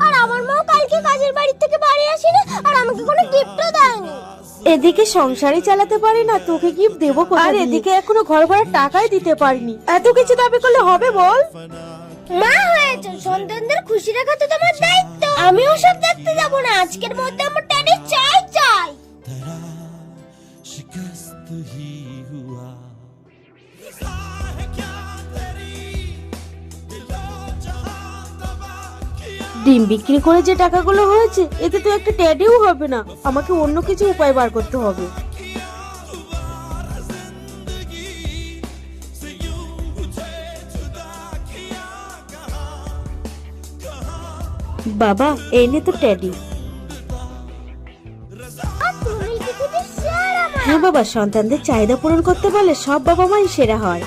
আর আমার মাও কালকে কাজের বাড়ি থেকে বাড়ি আসেনি আর আমাকে কোনো গিফটও দেয়নি। এদিকে সংসারই চালাতে পারি না, তোকে গিফট দেবো কোথা দিয়ে? আর এদিকে এখনো ঘর ভাড়ার টাকাই দিতে পারিনি, এত কিছু দাবি করলে হবে বল? মা হয়েছে, সন্তানদের খুশি রাখা তো তোমার দায়িত্ব। আমিও সব দেখতে যাব না, আজকের মধ্যে আমার টেডি চাই চাই। ডিম বিক্রি করে যে টাকাগুলো হয়েছে এতে তো একটা ট্যাডিও হবে না, আমাকে অন্য কিছু উপায় বার করতে হবে। বাবা এই নে তো ট্যাডি। হ্যাঁ বাবা, সন্তানদের চাহিদা পূরণ করতে পারলে সব বাবা মাই সেরা হয়।